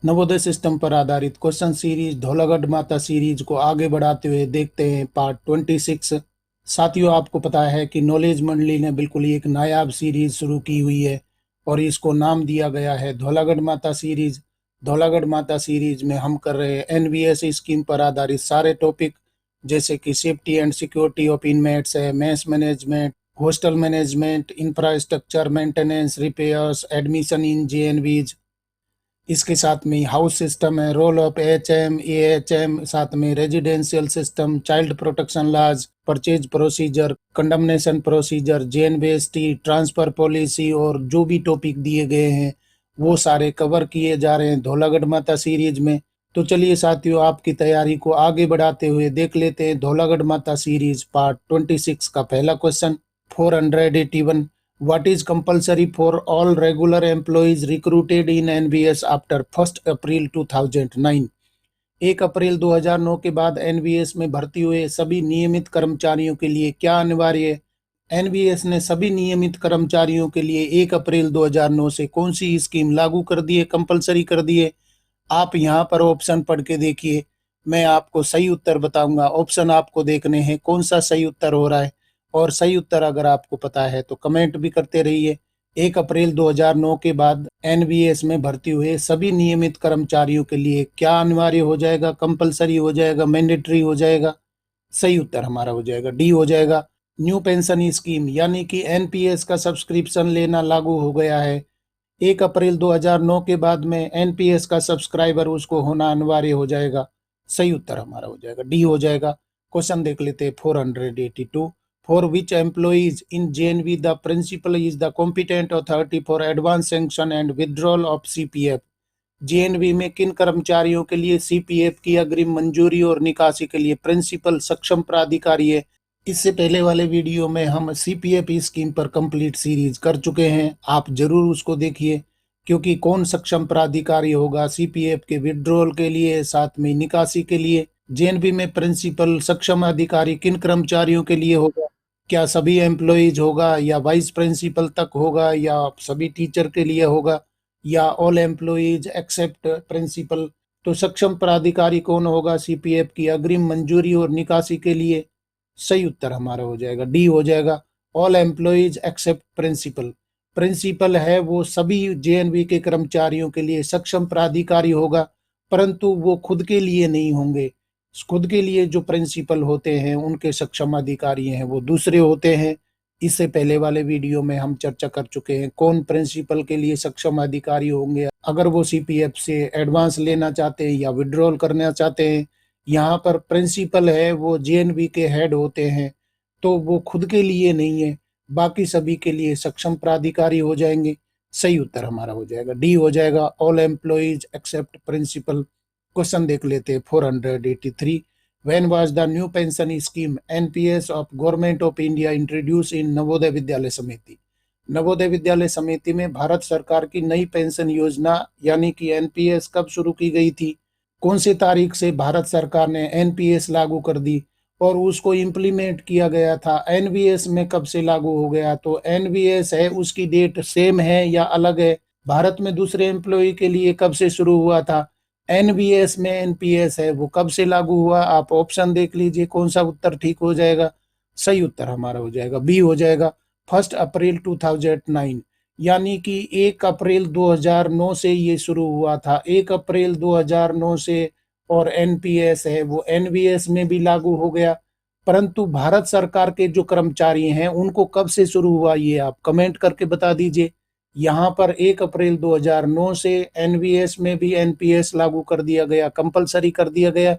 Navodaya system पर आधारित question series Dhaulagarh माता सीरीज को आगे बढ़ाते हुए देखते हैं पार्ट 26। साथियों, आपको पता है कि नॉलेज मंडली ने बिल्कुल ही एक नायाब सीरीज शुरू की हुई है और इसको नाम दिया गया है धौलागढ़ माता सीरीज। धौलागढ़ माता सीरीज में हम कर रहे हैं एनवीएस स्कीम पर आधारित सारे टॉपिक, जैसे कि safety and security of inmates है, mess management, hostel management, infrastructure maintenance, repairs, admission in JNVs. इसके साथ में हाउस सिस्टम है, रोल ऑफ एचएम, एएचएम, साथ में residential system, child protection laws, purchase procedure, condemnation procedure, JNBST, transfer policy और जो भी टॉपिक दिए गए हैं वो सारे कवर किए जा रहे हैं धौलागढ़ माता सीरीज में। तो चलिए साथियों, आपकी तैयारी को आगे बढ़ाते हुए देख लेते हैं धौलागढ़ माता सीरीज पार्ट 26 का पहला question 481। What is compulsory for all regular employees recruited in NVS after 1 अप्रैल 2009? 1 अप्रैल 2009 के बाद एनवीएस में भर्ती हुए सभी नियमित कर्मचारियों के लिए क्या अनिवार्य है? एनवीएस ने सभी नियमित कर्मचारियों के लिए 1 अप्रैल 2009 से कौन सी स्कीम लागू कर दी है, कंपलसरी कर दी है? आप यहाँ पर ऑप्शन पढ़ के देखिए, मैं आपको सही उत्तर बताऊंगा। ऑप्शन आपको देखने हैं कौन सा सही उत्तर हो रहा है, और सही उत्तर अगर आपको पता है तो कमेंट भी करते रहिए। 1 अप्रैल 2009 के बाद एनवीएस में भर्ती हुए सभी नियमित कर्मचारियों के लिए क्या अनिवार्य हो जाएगा, कंपलसरी हो जाएगा, मैंडेटरी हो जाएगा? सही उत्तर हमारा हो जाएगा डी हो जाएगा। न्यू पेंशन स्कीम यानी कि एनपीएस का सब्सक्रिप्शन लेना लागू हो गया है। 1 अप्रैल 2009 के बाद में एनपीएस का सब्सक्राइबर उसको होना अनिवार्य हो जाएगा। सही उत्तर हमारा हो जाएगा डी हो जाएगा। क्वेश्चन देख लेते हैं 482। For which employees in JNV the principal is the competent authority for advance sanction and withdrawal of CPF? JNV में किन कर्मचारियों के लिए सीपीएफ की अग्रिम मंजूरी और निकासी के लिए प्रिंसिपल सक्षम प्राधिकारी है? इससे पहले वाले वीडियो में हम सीपीएफ स्कीम पर कंप्लीट सीरीज कर चुके हैं, आप जरूर उसको देखिए, क्योंकि कौन सक्षम प्राधिकारी होगा सीपीएफ के विड्रॉल के लिए, साथ में निकासी के लिए। जेएनबी में प्रिंसिपल सक्षम अधिकारी किन कर्मचारियों के लिए होगा? क्या सभी एम्प्लॉइज होगा, या वाइस प्रिंसिपल तक होगा, या सभी टीचर के लिए होगा, या ऑल एम्प्लॉइज एक्सेप्ट प्रिंसिपल? तो सक्षम प्राधिकारी कौन होगा सीपीएफ की अग्रिम मंजूरी और निकासी के लिए? सही उत्तर हमारा हो जाएगा डी हो जाएगा, all employees except principal. Principal है वो सभी जेएनवी के कर्मचारियों के लिए सक्षम प्राधिकारी होगा, परंतु वो खुद के लिए नहीं होंगे। खुद के लिए जो प्रिंसिपल होते हैं उनके सक्षम अधिकारी हैं वो दूसरे होते हैं। इससे पहले वाले वीडियो में हम चर्चा कर चुके हैं कौन प्रिंसिपल के लिए सक्षम अधिकारी होंगे अगर वो सीपीएफ से एडवांस लेना चाहते हैं या विड्रॉल करना चाहते हैं। यहाँ पर प्रिंसिपल है वो जेएनवी के हेड होते हैं, तो वो खुद के लिए नहीं है, बाकी सभी के लिए सक्षम प्राधिकारी हो जाएंगे। सही उत्तर हमारा हो जाएगा डी हो जाएगा, all employees except principal. Question देख लेते हैं 483। When was the new pension scheme NPS of government of India introduce in Navodaya Vidyalaya Samiti? Navodaya Vidyalaya समिति में भारत सरकार की नई पेंशन योजना यानी कि एनपीएस कब शुरू की गई थी? कौन सी तारीख से भारत सरकार ने एनपीएस लागू कर दी और उसको इम्प्लीमेंट किया गया था? एनवीएस में कब से लागू हो गया? तो एनवीएस है उसकी डेट सेम है या अलग है? भारत में दूसरे एम्प्लॉय के लिए कब से शुरू हुआ था? एनवीएस में एनपीएस है वो कब से लागू हुआ? आप ऑप्शन देख लीजिए कौन सा उत्तर ठीक हो जाएगा। सही उत्तर हमारा हो जाएगा बी हो जाएगा, 1 अप्रैल 2009। यानी कि 1 अप्रैल 2009 से ये शुरू हुआ था, 1 अप्रैल 2009 से। और एनपीएस है वो एनवीएस में भी लागू हो गया, परंतु भारत सरकार के जो कर्मचारी हैं उनको कब से शुरू हुआ ये आप कमेंट करके बता दीजिए। यहाँ पर 1 अप्रैल 2009 से एनवीएस में भी एनपीएस लागू कर दिया गया, कंपलसरी कर दिया गया।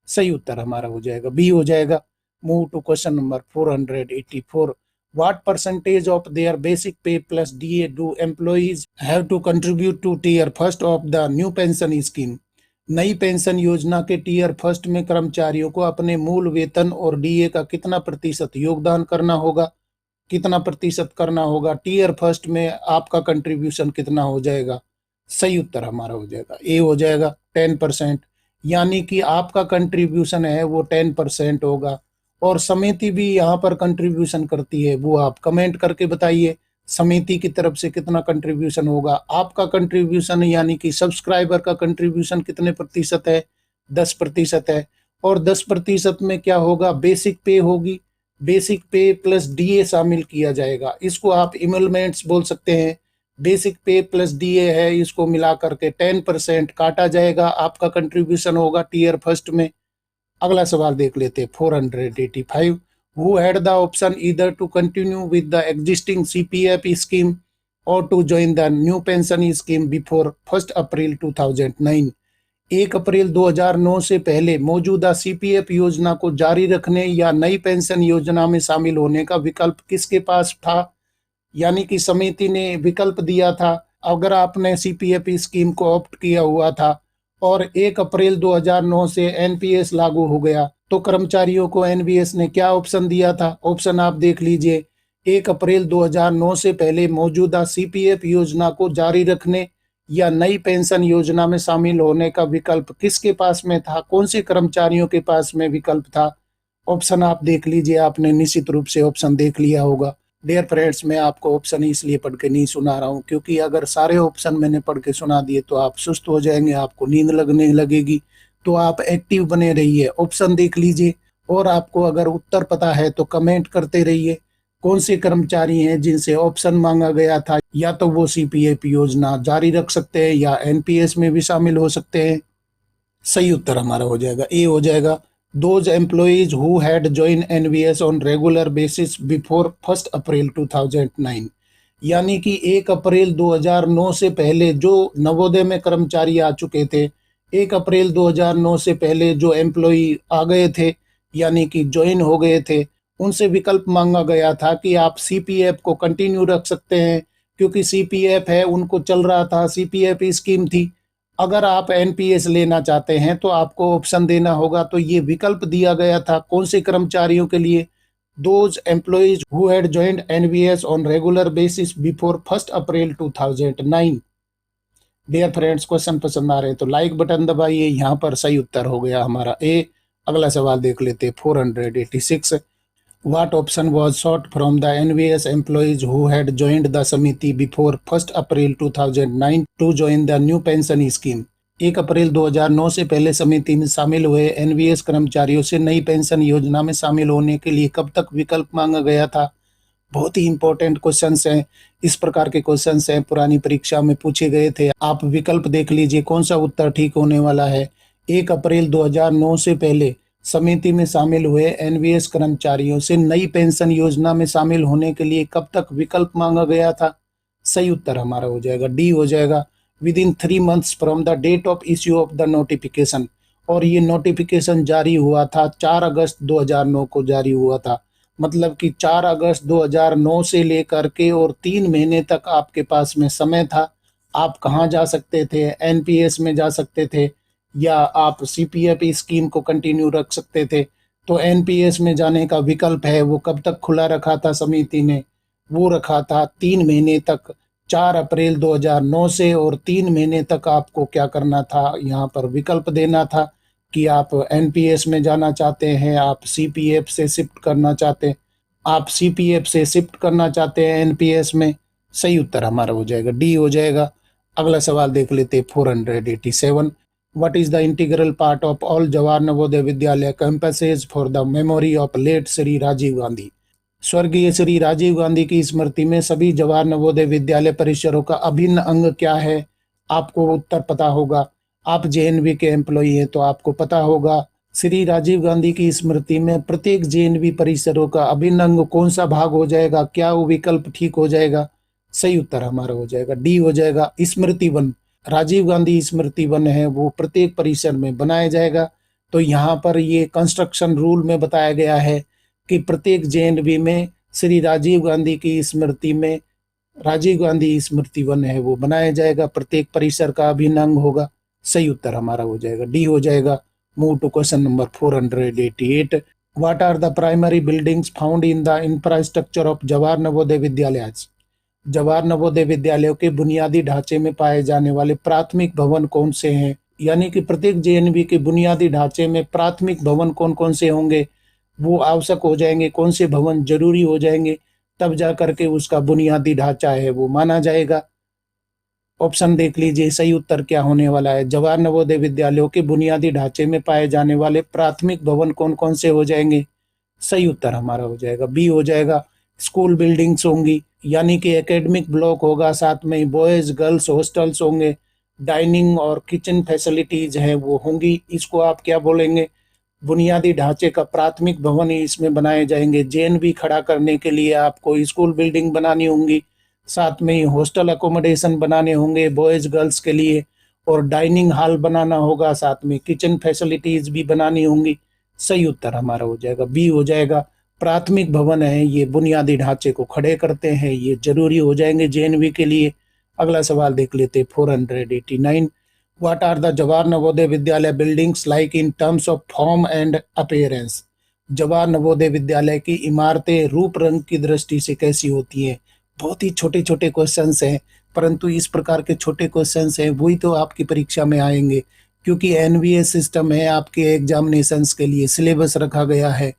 सही उत्तर हमारा हो जाएगा बी हो जाएगा। Move to question number 484। What percentage of their basic pay plus DA do employees have to contribute to tier first of the new pension scheme? नई पेंशन योजना के टीयर फर्स्ट में कर्मचारियों को अपने मूल वेतन और डीए का कितना प्रतिशत योगदान करना होगा? कितना प्रतिशत करना होगा? टीयर फर्स्ट में आपका कंट्रीब्यूशन कितना हो जाएगा? सही उत्तर हमारा हो जाएगा ए हो जाएगा, 10%। यानी कि आपका कंट्रीब्यूशन है वो 10% होगा, और समिति भी यहाँ पर कंट्रीब्यूशन करती है, वो आप कमेंट करके बताइए। समिति की तरफ से कितना कंट्रीब्यूशन होगा, आपका कंट्रीब्यूशन यानी कि सब्सक्राइबर का कंट्रीब्यूशन कितने प्रतिशत है, 10% है। और 10% में क्या होगा, बेसिक पे होगी, बेसिक पे प्लस डीए शामिल किया जाएगा। इसको आप इमलमेंट्स बोल सकते हैं। बेसिक पे प्लस डीए है, इसको मिला करके 10% काटा जाएगा, आपका कंट्रीब्यूशन होगा टीयर फर्स्ट में। अगला सवाल देख लेते हैं 485। Who had the option either to continue with the existing CPF scheme और to join the new pension scheme before 1 अप्रैल 2009। 1 अप्रैल 2009 से पहले मौजूदा सीपीएफ योजना को जारी रखने या नई पेंशन योजना में शामिल होने का विकल्प किसके पास था। यानी कि समिति ने विकल्प दिया था, अगर आपने सीपीएफ स्कीम को ऑप्ट किया हुआ था और 1 अप्रैल 2009 से एनपीएस लागू हो गया, तो कर्मचारियों को एनबीएस ने क्या ऑप्शन दिया था। ऑप्शन आप देख लीजिए। 1 अप्रैल 2009 से पहले मौजूदा सीपीएफ योजना को जारी रखने या नई पेंशन योजना में शामिल होने का विकल्प किसके पास में था, कौन से कर्मचारियों के पास में विकल्प था। ऑप्शन आप देख लीजिए, आपने निश्चित रूप से ऑप्शन देख लिया होगा। डियर फ्रेंड्स, मैं आपको ऑप्शन इसलिए पढ़ के नहीं सुना रहा हूँ क्योंकि अगर सारे ऑप्शन मैंने पढ़ के सुना दिए तो आप सुस्त हो जाएंगे, आपको नींद लगने लगेगी। तो आप एक्टिव बने रहिए, ऑप्शन देख लीजिए, और आपको अगर उत्तर पता है तो कमेंट करते रहिए। कौन से कर्मचारी हैं जिनसे ऑप्शन मांगा गया था, या तो वो सीपीएफ योजना जारी रख सकते हैं या एनपीएस में भी शामिल हो सकते हैं। सही उत्तर हमारा हो जाएगा ए हो जाएगा। Those employees who had join NVS on regular basis before 1 अप्रैल 2009। यानी कि 1 अप्रैल 2009 से पहले जो नवोदय में कर्मचारी आ चुके थे, 1 अप्रैल 2009 से पहले जो एम्प्लॉई आ गए थे यानी कि ज्वाइन हो गए थे, उनसे विकल्प मांगा गया था कि आप सीपीएफ को कंटिन्यू रख सकते हैं क्योंकि सीपीएफ है, उनको चल रहा था, सीपीएफ स्कीम थी। अगर आप एनपीएस लेना चाहते हैं तो आपको ऑप्शन देना होगा। तो ये विकल्प दिया गया था कौन से कर्मचारियों के लिए, those employees who had joined NVS on regular basis before 1 April 2009। Dear friends, question पसंद आ रहे हैं तो लाइक बटन दबाइए। यहाँ पर सही उत्तर हो गया हमारा ए। अगला सवाल देख लेते हैं 486। What option was sought from the NVS employees who had joined the समिति before 1 April 2009 to join the new pension scheme? 1 अप्रैल 2009 से पहले समिति में शामिल हुए एनवीएस कर्मचारियों से नई पेंशन योजना में शामिल होने के लिए कब तक विकल्प मांगा गया था। बहुत ही इंपॉर्टेंट क्वेश्चंस हैं, इस प्रकार के क्वेश्चंस हैं, पुरानी परीक्षा में पूछे गए थे। आप विकल्प देख लीजिए कौन सा उत्तर ठीक होने वाला है। 1 अप्रैल 2009 से पहले समिति में शामिल हुए एनवीएस कर्मचारियों से नई पेंशन योजना में शामिल होने के लिए कब तक विकल्प मांगा गया था। सही उत्तर हमारा हो जाएगा डी हो जाएगा। Within 3 months from the date of issue of the notification. और ये नोटिफिकेशन जारी हुआ था 4 अगस्त 2009 को जारी हुआ था। मतलब कि 4 अगस्त 2009 से लेकर के और 3 महीने तक आपके पास में समय था। आप कहाँ जा सकते थे, एनपीएस में जा सकते थे या आप सीपीएफ स्कीम को कंटिन्यू रख सकते थे। तो एनपीएस में जाने का विकल्प है वो कब तक खुला रखा था समिति ने, वो रखा था 3 महीने तक, 4 अप्रैल 2009 से। और 3 महीने तक आपको क्या करना था, यहाँ पर विकल्प देना था कि आप एनपीएस में जाना चाहते हैं, आप सीपीएफ से शिफ्ट करना चाहते, आप सीपीएफ से शिफ्ट करना चाहते हैं एनपीएस में। सही उत्तर हमारा हो जाएगा डी हो जाएगा। अगला सवाल देख लेते हैं 487। What is the integral part of all Jawahar Navodaya विद्यालय campuses for the memory of late Shri Rajiv Gandhi? स्वर्गीय श्री राजीव गांधी की स्मृति में सभी जवाहर नवोदय विद्यालय परिसरों का अभिन्न अंग क्या है? आपको उत्तर पता होगा। आप जेएनवी के एम्प्लॉई हैं तो आपको पता होगा। श्री राजीव गांधी की स्मृति में प्रत्येक जेएनवी परिसरों का अभिन्न अंग कौन सा भाग हो जाएगा? क्या वो विकल्प ठीक हो जाएगा? सही उत्तर हमारा हो जाएगा डी हो जाएगा। स्मृति वन, राजीव गांधी स्मृति वन है वो प्रत्येक परिसर में बनाया जाएगा। तो यहाँ पर ये कंस्ट्रक्शन रूल में बताया गया है कि प्रत्येक जेएनवी में श्री राजीव गांधी की स्मृति में राजीव गांधी स्मृति वन है वो बनाया जाएगा, प्रत्येक परिसर का अभिन्न अंग होगा। सही उत्तर हमारा हो जाएगा डी हो जाएगा। Move to question number 488। What are the primary buildings found in the infrastructure of Jawahar Navodaya Vidyalaya? Jawahar Navodaya विद्यालयों के बुनियादी ढांचे में पाए जाने वाले प्राथमिक भवन कौन से हैं? यानी कि प्रत्येक जेएनवी के बुनियादी ढांचे में प्राथमिक भवन कौन कौन से होंगे, वो आवश्यक हो जाएंगे, कौन से भवन जरूरी हो जाएंगे। तब जा करके उसका बुनियादी ढांचा है वो माना जाएगा। ऑप्शन देख लीजिए, सही उत्तर क्या होने वाला है। जवाहर नवोदय विद्यालयों के बुनियादी ढांचे में पाए जाने वाले प्राथमिक भवन कौन कौन से हो जाएंगे? सही उत्तर हमारा हो जाएगा बी हो जाएगा। स्कूल बिल्डिंग्स होंगी, यानी कि एकेडमिक ब्लॉक होगा, साथ में बॉयज गर्ल्स हॉस्टल्स होंगे, डाइनिंग और किचन फैसिलिटीज है वो होंगी। इसको आप क्या बोलेंगे? बुनियादी ढांचे का प्राथमिक भवन ही इसमें बनाए जाएंगे। जेएनवी खड़ा करने के लिए आपको स्कूल बिल्डिंग बनानी होंगी, साथ में ही हॉस्टल अकोमोडेशन बनाने होंगे बॉयज गर्ल्स के लिए, और डाइनिंग हॉल बनाना होगा, साथ में किचन फैसिलिटीज भी बनानी होंगी। सही उत्तर हमारा हो जाएगा बी हो जाएगा। प्राथमिक भवन है ये बुनियादी ढांचे को खड़े करते हैं, ये जरूरी हो जाएंगे जेएनवी के लिए। अगला सवाल देख लेते 489। What are the Jawahar Navodaya विद्यालय buildings like in terms of form and appearance? Jawahar Navodaya विद्यालय की इमारतें रूप रंग की दृष्टि से कैसी होती हैं? बहुत ही छोटे छोटे क्वेश्चंस हैं, परंतु इस प्रकार के छोटे क्वेश्चंस हैं वही तो आपकी परीक्षा में आएंगे, क्योंकि एनवीएस सिस्टम है, आपके एग्जामिनेशंस के लिए सिलेबस रखा गया है,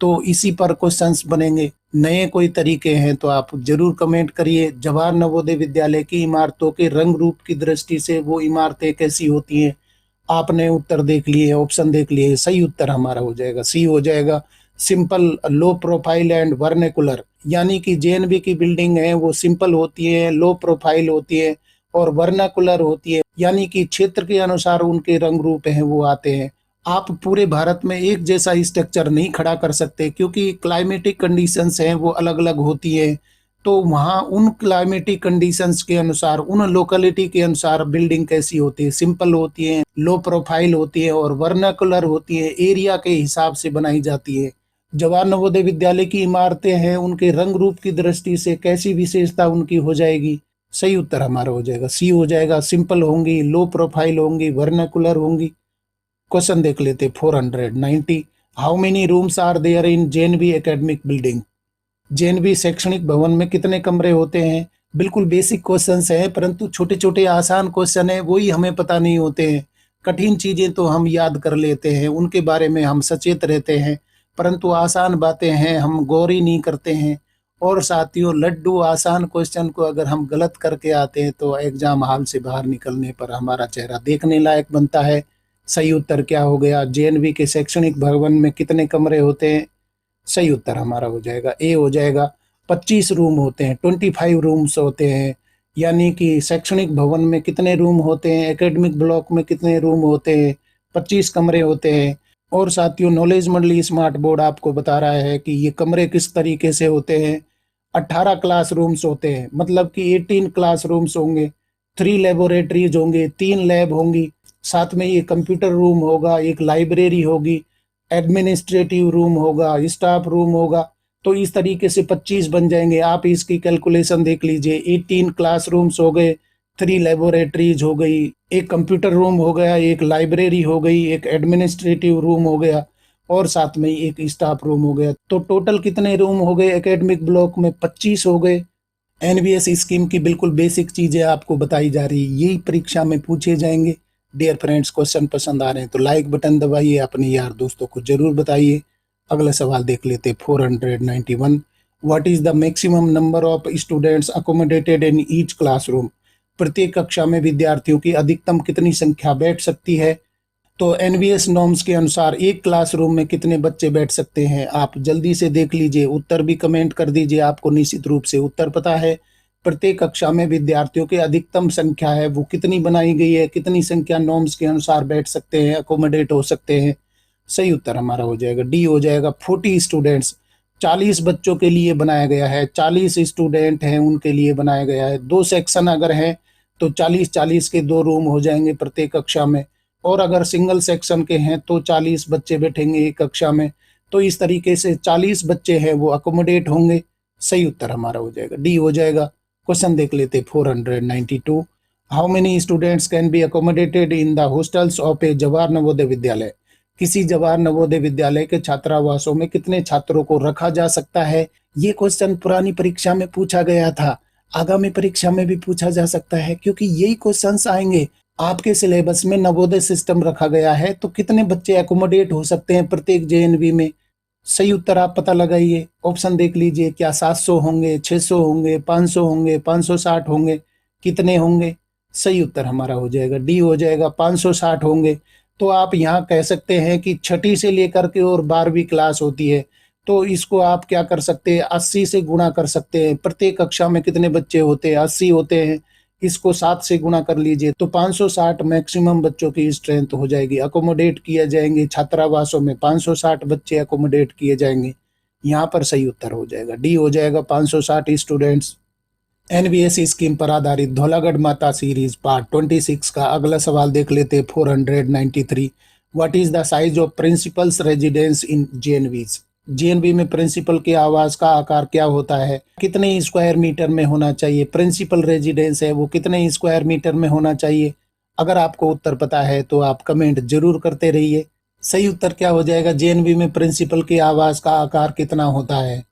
तो इसी पर क्वेश्चंस बनेंगे। नए कोई तरीके हैं तो आप जरूर कमेंट करिए। जवाहर नवोदय विद्यालय की इमारतों के रंग रूप की दृष्टि से वो इमारतें कैसी होती हैं? आपने उत्तर देख लिए, ऑप्शन देख लिए, सही उत्तर हमारा हो जाएगा सी हो जाएगा। Simple, low profile and vernacular, यानी कि जेएनवी की बिल्डिंग है वो सिंपल होती है, लो प्रोफाइल होती है, और वर्नाकुलर होती है, यानी कि क्षेत्र के अनुसार उनके रंग रूप हैं वो आते हैं। आप पूरे भारत में एक जैसा स्ट्रक्चर नहीं खड़ा कर सकते, क्योंकि क्लाइमेटिक कंडीशंस हैं वो अलग अलग होती है, तो वहाँ उन क्लाइमेटिक कंडीशंस के अनुसार, उन लोकेलिटी के अनुसार बिल्डिंग कैसी होती है, सिंपल होती है, लो प्रोफाइल होती है, और वर्नाकुलर होती है, एरिया के हिसाब से बनाई जाती है। जवाहर नवोदय विद्यालय की इमारतें हैं उनके रंग रूप की दृष्टि से कैसी विशेषता उनकी हो जाएगी? सही उत्तर हमारा हो जाएगा सी हो जाएगा। सिंपल होंगी, लो प्रोफाइल होंगी, वर्नाकुलर होंगी। क्वेश्चन देख लेते 490। How many rooms are there in JNV academic building? JNV शैक्षणिक भवन में कितने कमरे होते हैं? बिल्कुल बेसिक क्वेश्चंस हैं, परंतु छोटे छोटे आसान क्वेश्चन है वही हमें पता नहीं होते हैं। कठिन चीजें तो हम याद कर लेते हैं, उनके बारे में हम सचेत रहते हैं, परंतु आसान बातें हैं हम गौर ही नहीं करते हैं। और साथियों, लड्डू आसान क्वेश्चन को अगर हम गलत करके आते हैं तो एग्जाम हॉल से बाहर निकलने पर हमारा चेहरा देखने लायक बनता है। सही उत्तर क्या हो गया? जेएनवी के शैक्षणिक भवन में कितने कमरे होते हैं? सही उत्तर हमारा हो जाएगा ए हो जाएगा। 25 रूम होते हैं, 25 रूम्स होते हैं, यानी कि शैक्षणिक भवन में कितने रूम होते हैं, एकेडमिक ब्लॉक में कितने रूम होते हैं? 25 कमरे होते हैं। और साथियों, नॉलेज मंडली स्मार्ट बोर्ड आपको बता रहा है कि ये कमरे किस तरीके से होते हैं। 18 क्लासरूम्स होते हैं, मतलब कि 18 क्लासरूम्स होंगे, 3 लेबोरेटरीज होंगे, 3 लैब होंगी, साथ में ये कंप्यूटर रूम होगा, एक लाइब्रेरी होगी, एडमिनिस्ट्रेटिव रूम होगा, स्टाफ रूम होगा। तो इस तरीके से 25 बन जाएंगे। आप इसकी कैलकुलेशन देख लीजिए। 18 क्लासरूम्स हो गए, 3 लेबोरेटरीज हो गई, एक कंप्यूटर रूम हो गया, एक लाइब्रेरी हो गई, एक एडमिनिस्ट्रेटिव रूम हो गया, और साथ में एक स्टाफ रूम हो गया। तो टोटल कितने रूम हो गए एकेडमिक ब्लॉक में? 25 हो गए। एनवीएस स्कीम की बिल्कुल बेसिक चीजें आपको बताई जा रही है, यही परीक्षा में पूछे जाएंगे। डियर फ्रेंड्स, क्वेश्चन पसंद आ रहे हैं तो लाइक बटन दबाइए, अपने यार दोस्तों को जरूर बताइए। अगला सवाल देख लेते 491। What is the maximum number of students accommodated in each classroom? प्रत्येक कक्षा में विद्यार्थियों की अधिकतम कितनी संख्या बैठ सकती है? तो एनवीएस नॉर्म्स के अनुसार एक क्लासरूम में कितने बच्चे बैठ सकते हैं? आप जल्दी से देख लीजिए, उत्तर भी कमेंट कर दीजिए, आपको निश्चित रूप से उत्तर पता है। प्रत्येक कक्षा में विद्यार्थियों की अधिकतम संख्या है वो कितनी बनाई गई है, कितनी संख्या नॉर्म्स के अनुसार बैठ सकते हैं, अकोमोडेट हो सकते हैं? सही उत्तर हमारा हो जाएगा डी हो जाएगा। 40 स्टूडेंट्स, 40 बच्चों के लिए बनाया गया है, 40 स्टूडेंट हैं उनके लिए बनाया गया है। 2 सेक्शन अगर हैं तो 40-40 के 2 रूम हो जाएंगे प्रत्येक कक्षा में, और अगर सिंगल सेक्शन के हैं तो 40 बच्चे बैठेंगे एक कक्षा में। तो इस तरीके से 40 बच्चे हैं वो अकोमोडेट होंगे। सही उत्तर हमारा हो जाएगा डी हो जाएगा। क्वेश्चन देख लेते 492। How many students can be accommodated in the hostels of a Jawahar Navodaya Vidyalaya? किसी जवाहर नवोदय विद्यालय के छात्रावासों में कितने छात्रों को रखा जा सकता है? ये क्वेश्चन पुरानी परीक्षा में पूछा गया था, आगामी परीक्षा में भी पूछा जा सकता है, क्योंकि यही क्वेश्चंस आएंगे। आपके सिलेबस में नवोदय सिस्टम रखा गया है, तो कितने बच्चे एकोमोडेट हो सकते हैं प्रत्येक जेएनवी में? सही उत्तर आप पता लगाइए। ऑप्शन देख लीजिए, क्या 700 होंगे, 600 होंगे, 500 होंगे, 560 होंगे, कितने होंगे? सही उत्तर हमारा हो जाएगा डी हो जाएगा, 560 होंगे। तो आप यहाँ कह सकते हैं कि छठी से लेकर के और 12वीं क्लास होती है, तो इसको आप क्या कर सकते हैं, 80 से गुणा कर सकते हैं। प्रत्येक कक्षा में कितने बच्चे होते हैं? 80 होते हैं। इसको 7 से गुणा कर लीजिए तो 560 मैक्सिमम बच्चों की स्ट्रेंथ हो जाएगी। अकोमोडेट किए जाएंगे छात्रावासों में 560 बच्चे अकोमोडेट किए जाएंगे। यहाँ पर सही उत्तर हो जाएगा डी हो जाएगा, 560 स्टूडेंट्स। एनबीएस स्कीम पर आधारित धौलागढ़ माता सीरीज पार्ट 26 का अगला सवाल देख लेते 493। What is the size of principal's residence in JNVs? JNV में प्रिंसिपल के आवास का आकार क्या होता है? कितने स्क्वायर मीटर में होना चाहिए? प्रिंसिपल रेजिडेंस है वो कितने स्क्वायर मीटर में होना चाहिए? अगर आपको उत्तर पता है तो आप कमेंट जरूर करते रहिए। सही उत्तर क्या हो जाएगा? जेएनवी में प्रिंसिपल के आवास का आकार कितना होता है?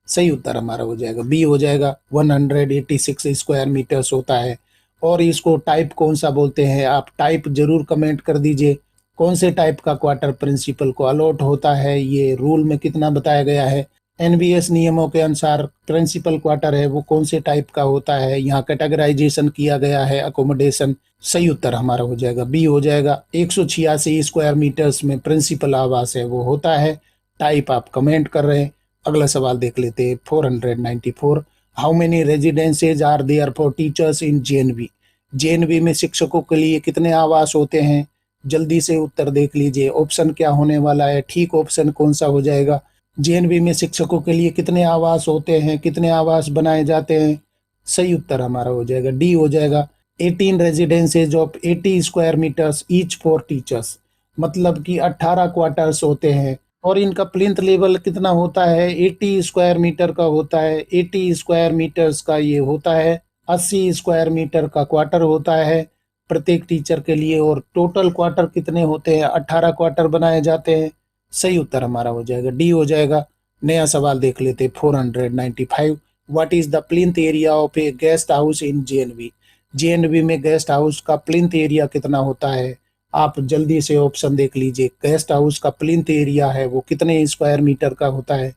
सही उत्तर हमारा हो जाएगा बी हो जाएगा, 186 स्क्वायर मीटर्स होता है। और इसको टाइप कौन सा बोलते हैं? आप टाइप जरूर कमेंट कर दीजिए। कौन से टाइप का क्वार्टर प्रिंसिपल को अलॉट होता है, ये रूल में कितना बताया गया है? एनबीएस नियमों के अनुसार प्रिंसिपल क्वार्टर है वो कौन से टाइप का होता है? यहाँ कैटेगराइजेशन किया गया है अकोमोडेशन। सही उत्तर हमारा हो जाएगा बी हो जाएगा, 186 स्क्वायर मीटर्स में प्रिंसिपल आवास है वो होता है। टाइप आप कमेंट कर रहे हैं। अगला सवाल देख लेते हैं 494। How many residences are there for teachers in JNV? JNV में शिक्षकों के लिए कितने आवास होते हैं? जल्दी से उत्तर देख लीजिए। ऑप्शन क्या होने वाला है? ठीक ऑप्शन कौन सा हो जाएगा? जेएनवी में शिक्षकों के लिए कितने आवास होते हैं, कितने आवास बनाए जाते हैं? सही उत्तर हमारा हो जाएगा डी हो जाएगा, 18 residences of 80 square metres each for teachers. मतलब कि 18 क्वार्टर्स होते हैं और इनका प्लिंथ लेवल कितना होता है? 80 स्क्वायर मीटर का होता है। 80 स्क्वायर मीटर्स का ये होता है। 80 स्क्वायर मीटर का क्वार्टर होता है प्रत्येक टीचर के लिए। और टोटल क्वार्टर कितने होते हैं? 18 क्वार्टर बनाए जाते हैं। सही उत्तर हमारा हो जाएगा डी हो जाएगा। नया सवाल देख लेते 495। What is the plinth area of A guest house in JNV? JNV में गेस्ट हाउस का प्लिंथ एरिया कितना होता है? आप जल्दी से ऑप्शन देख लीजिए। गेस्ट हाउस का प्लिंथ एरिया है वो कितने स्क्वायर मीटर का होता है?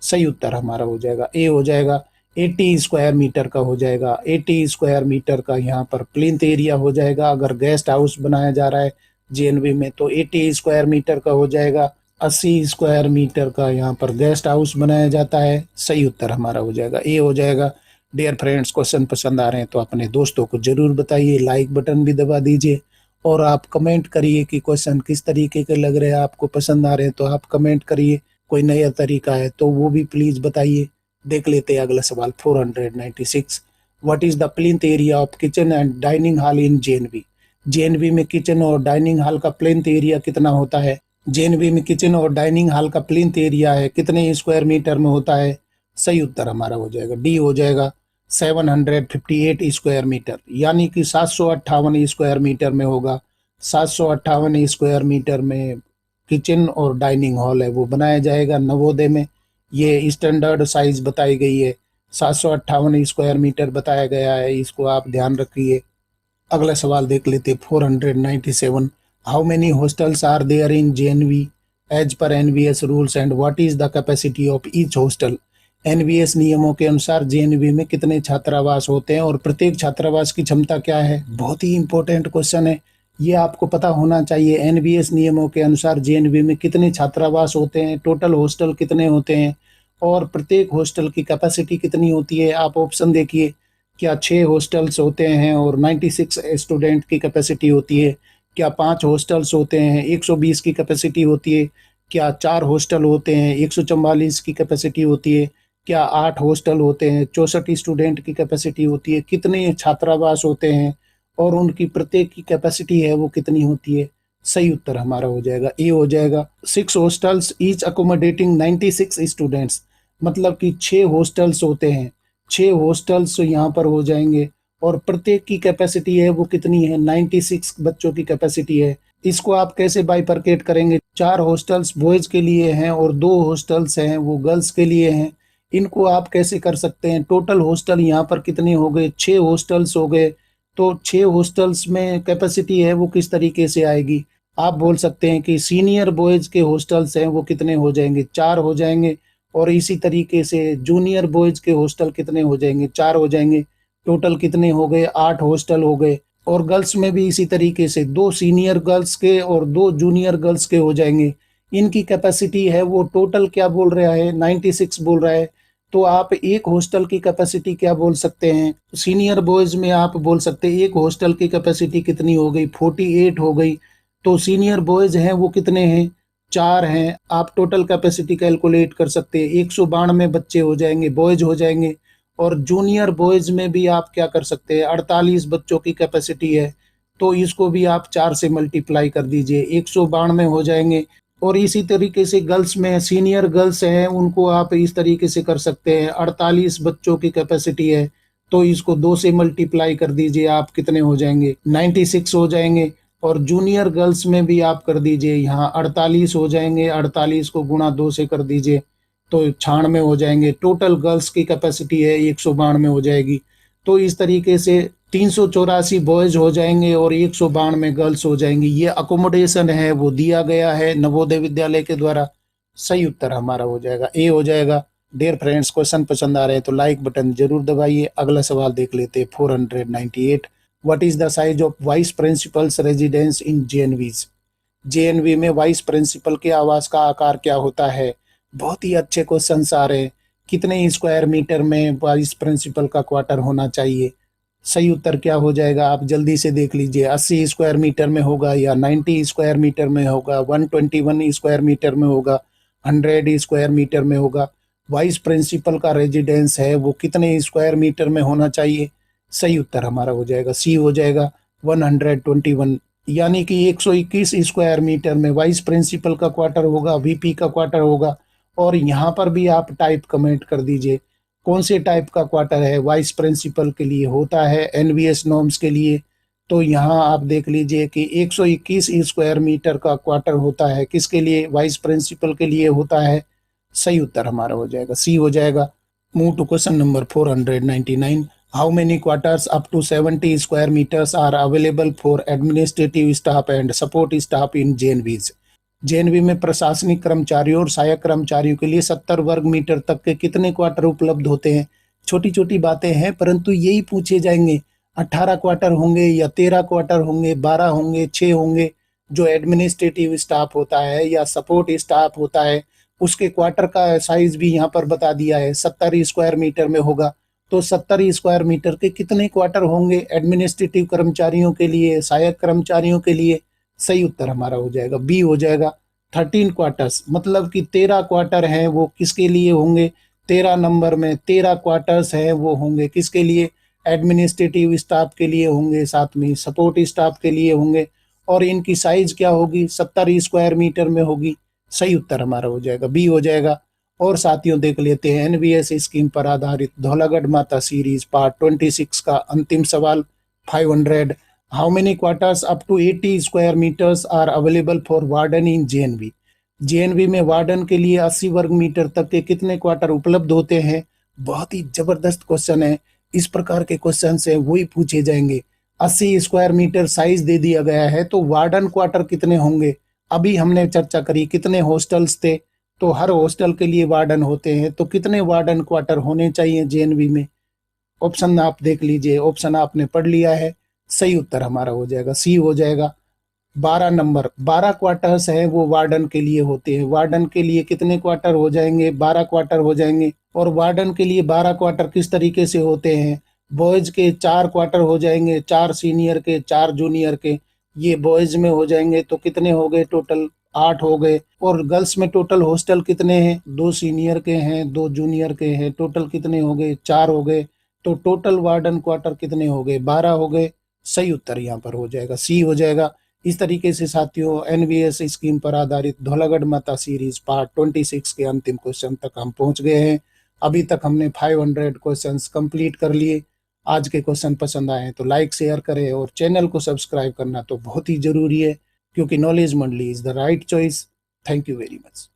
सही उत्तर हमारा हो जाएगा ए हो जाएगा, 80 स्क्वायर मीटर का हो जाएगा। 80 स्क्वायर मीटर का यहाँ पर प्लिंथ एरिया हो जाएगा। अगर गेस्ट हाउस बनाया जा रहा है जेएनवी में तो 80 स्क्वायर मीटर का हो जाएगा। 80 स्क्वायर मीटर का यहाँ पर गेस्ट हाउस बनाया जाता है। सही उत्तर हमारा हो जाएगा ए हो जाएगा। डियर फ्रेंड्स, क्वेश्चन पसंद आ रहे हैं तो अपने दोस्तों को जरूर बताइए, लाइक बटन भी दबा दीजिए और आप कमेंट करिए कि क्वेश्चन किस तरीके के लग रहे हैं, आपको पसंद आ रहे हैं तो आप कमेंट करिए। कोई नया तरीका है तो वो भी प्लीज बताइए। देख लेते हैं अगला सवाल 496। What is the plinth area of kitchen and dining hall in JNV? JNV में किचन और डाइनिंग हॉल का प्लिंथ एरिया कितना होता है? जेएनवी में किचन और डाइनिंग हॉल का प्लिंथ एरिया है कितने स्क्वायर मीटर में होता है? सही उत्तर हमारा हो जाएगा डी हो जाएगा, 758 स्क्वायर मीटर, यानी कि 758 स्क्वायर मीटर में होगा। 758 स्क्वायर मीटर में किचन और डाइनिंग हॉल है वो बनाया जाएगा नवोदय में। ये स्टैंडर्ड साइज बताई गई है, 758 स्क्वायर मीटर बताया गया है, इसको आप ध्यान रखिए। अगला सवाल देख लेते 497। How many hostels are there in JNV as per NBS rules and what is the capacity of each hostel? NBS नियमों के अनुसार जेएनवी में कितने छात्रावास होते हैं और प्रत्येक छात्रावास की क्षमता क्या है? बहुत ही इंपॉर्टेंट क्वेश्चन है, ये आपको पता होना चाहिए। एनबीएस नियमों के अनुसार जेएनवी में कितने छात्रावास होते हैं, टोटल हॉस्टल कितने होते हैं और प्रत्येक हॉस्टल की कैपेसिटी कितनी होती है? आप ऑप्शन देखिए। क्या 6 हॉस्टल्स होते हैं और 96 स्टूडेंट की कैपेसिटी होती है? क्या 5 हॉस्टल्स होते हैं, 120 की कैपेसिटी होती है? क्या 4 हॉस्टल होते हैं, 144 की कैपेसिटी होती है? क्या 8 हॉस्टल होते हैं, 64 स्टूडेंट की कैपेसिटी होती है? कितने छात्रावास होते हैं और उनकी प्रत्येक की कैपेसिटी है वो कितनी होती है? सही उत्तर हमारा हो जाएगा ए हो जाएगा, 6 हॉस्टल्स ईच अकोमोडेटिंग 96 स्टूडेंट्स। मतलब कि 6 हॉस्टल्स होते हैं, 6 हॉस्टल्स यहाँ पर हो जाएंगे और प्रत्येक की कैपेसिटी है वो कितनी है? 96 बच्चों की कैपेसिटी है। इसको आप कैसे बाइफरकेट करेंगे? 4 हॉस्टल्स बॉयज के लिए हैं और 2 हॉस्टल्स हैं वो गर्ल्स के लिए हैं। इनको आप कैसे कर सकते हैं? टोटल हॉस्टल यहाँ पर कितने हो गए? 6 हॉस्टल्स हो गए। तो 6 हॉस्टल्स में कैपेसिटी है वो किस तरीके से आएगी? आप बोल सकते हैं कि सीनियर बॉयज के हॉस्टल्स हैं वो कितने हो जाएंगे, 4 हो जाएंगे। और इसी तरीके से जूनियर बॉयज के हॉस्टल कितने हो जाएंगे, 4 हो जाएंगे। टोटल कितने हो गए, 8 हॉस्टल हो गए। और गर्ल्स में भी इसी तरीके से 2 सीनियर गर्ल्स के और 2 जूनियर गर्ल्स के हो जाएंगे। इनकी कैपेसिटी है वो टोटल क्या बोल रहा है, 96 बोल रहा है। तो आप एक हॉस्टल की कैपेसिटी क्या बोल सकते हैं, सीनियर बॉयज में आप बोल सकते हैं एक हॉस्टल की कैपेसिटी कितनी हो गई, 48 हो गई। तो सीनियर बॉयज हैं वो कितने हैं, 4 हैं। आप टोटल कैपेसिटी कैलकुलेट कर सकते हैं, 192 बच्चे हो जाएंगे, बॉयज हो जाएंगे। और जूनियर बॉयज में भी आप क्या कर सकते हैं, 48 बच्चों की कैपेसिटी है। तो इसको भी आप 4 से मल्टीप्लाई कर दीजिए, 192 हो जाएंगे। और इसी तरीके से गर्ल्स में सीनियर गर्ल्स हैं उनको आप इस तरीके से कर सकते हैं, 48 बच्चों की कैपेसिटी है। तो इसको 2 से मल्टीप्लाई कर दीजिए, आप कितने हो जाएंगे, 96 हो जाएंगे। और जूनियर गर्ल्स में भी आप कर दीजिए, यहाँ 48 हो जाएंगे, 48 को गुणा 2 से कर दीजिए तो 96 हो जाएंगे। टोटल गर्ल्स की कैपेसिटी है 192 हो जाएगी। तो इस तरीके से 384 बॉयज हो जाएंगे और 192 गर्ल्स हो जाएंगी। ये अकोमोडेशन है वो दिया गया है नवोदय विद्यालय के द्वारा। सही उत्तर हमारा हो जाएगा ए हो जाएगा। डियर फ्रेंड्स, क्वेश्चन पसंद आ रहे हैं तो लाइक बटन जरूर दबाइए। अगला सवाल देख लेते हैं 498। What is the size of vice principal's residence in JNVs. JNV में वाइस प्रिंसिपल के आवास का आकार क्या होता है। बहुत ही अच्छे क्वेश्चन आ रहे हैं। कितने स्क्वायर मीटर में वाइस प्रिंसिपल का क्वार्टर होना चाहिए। सही उत्तर क्या हो जाएगा, आप जल्दी से देख लीजिए। 80 स्क्वायर मीटर में होगा या 90 स्क्वायर मीटर में होगा, 121 स्क्वायर मीटर में होगा, 100 स्क्वायर मीटर में होगा। वाइस प्रिंसिपल का रेजिडेंस है वो कितने स्क्वायर मीटर में होना चाहिए। सही उत्तर हमारा हो जाएगा सी हो जाएगा, 121। यानी कि 121 स्क्वायर मीटर में वाइस प्रिंसिपल का क्वार्टर होगा, वीपी का क्वार्टर होगा। और यहाँ पर भी आप टाइप कमेंट कर दीजिए कौन से टाइप का क्वार्टर है वाइस प्रिंसिपल के लिए होता है, एनवीएस नॉर्म्स के लिए। तो यहाँ आप देख लीजिए कि 121 स्क्वायर मीटर का क्वार्टर होता है, किसके लिए, वाइस प्रिंसिपल के लिए होता है। सही उत्तर हमारा हो जाएगा सी हो जाएगा। Move to question number 499। How many quarters up to 70 square metres are available for administrative staff and support staff in JNVs. JNV में प्रशासनिक कर्मचारियों और सहायक कर्मचारियों के लिए 70 वर्ग मीटर तक के कितने क्वार्टर उपलब्ध होते हैं। छोटी छोटी बातें हैं परंतु यही पूछे जाएंगे। 18 क्वार्टर होंगे या 13 क्वार्टर होंगे, 12 होंगे, 6 होंगे। जो एडमिनिस्ट्रेटिव स्टाफ होता है या सपोर्ट स्टाफ होता है उसके क्वार्टर का साइज भी यहाँ पर बता दिया है, 70 स्क्वायर मीटर में होगा। तो 70 स्क्वायर मीटर के कितने क्वार्टर होंगे एडमिनिस्ट्रेटिव कर्मचारियों के लिए, सहायक कर्मचारियों के लिए। सही उत्तर हमारा हो जाएगा बी हो जाएगा, 13 क्वार्टर्स। मतलब कि 13 क्वार्टर हैं वो किसके लिए होंगे, 13 नंबर में 13 क्वार्टर्स हैं वो होंगे किसके लिए, एडमिनिस्ट्रेटिव स्टाफ के लिए होंगे, साथ में सपोर्ट स्टाफ के लिए होंगे। और इनकी साइज क्या होगी, 70 स्क्वायर मीटर में होगी। सही उत्तर हमारा हो जाएगा बी हो जाएगा। और साथियों देख लेते हैं एनवीएस स्कीम पर आधारित धौलागढ़ माता सीरीज पार्ट 26 का अंतिम सवाल 500। How many quarters up to 80 square metres are available for warden in JNV. JNV में वार्डन के लिए 80 वर्ग मीटर तक के कितने क्वार्टर उपलब्ध होते हैं। बहुत ही जबरदस्त क्वेश्चन है। इस प्रकार के क्वेश्चन से वही पूछे जाएंगे। 80 स्क्वायर मीटर साइज दे दिया गया है तो वार्डन क्वार्टर कितने होंगे। अभी हमने चर्चा करी कितने हॉस्टल्स थे, तो हर हॉस्टल के लिए वार्डन होते हैं, तो कितने वार्डन क्वार्टर होने चाहिए जेएनवी में। ऑप्शन आप देख लीजिए, ऑप्शन आपने पढ़ लिया है। सही उत्तर हमारा हो जाएगा सी हो जाएगा। 12 नंबर, 12 क्वार्टर्स है वो वार्डन के लिए होते हैं। वार्डन के लिए कितने क्वार्टर हो जाएंगे, 12 क्वार्टर हो जाएंगे। और वार्डन के लिए 12 क्वार्टर किस तरीके से होते हैं, बॉयज के 4 क्वार्टर हो जाएंगे, 4 सीनियर के, 4 जूनियर के। ये बॉयज में हो जाएंगे तो कितने हो गए, टोटल 8 हो गए। और गर्ल्स में टोटल हॉस्टल कितने हैं, 2 सीनियर के हैं, 2 जूनियर के हैं, टोटल कितने हो गए, 4 हो गए। तो टोटल वार्डन क्वार्टर कितने हो गए, 12 हो गए। सही उत्तर यहाँ पर हो जाएगा सी हो जाएगा। इस तरीके से साथियों एनवीएस स्कीम पर आधारित धौलागढ़ माता सीरीज पार्ट 26 के अंतिम क्वेश्चन तक हम पहुंच गए हैं। अभी तक हमने 500 क्वेश्चंस कंप्लीट कर लिए। आज के क्वेश्चन पसंद आए तो लाइक शेयर करें और चैनल को सब्सक्राइब करना तो बहुत ही जरूरी है, क्योंकि नॉलेज मंडली is the right choice. Thank you very much.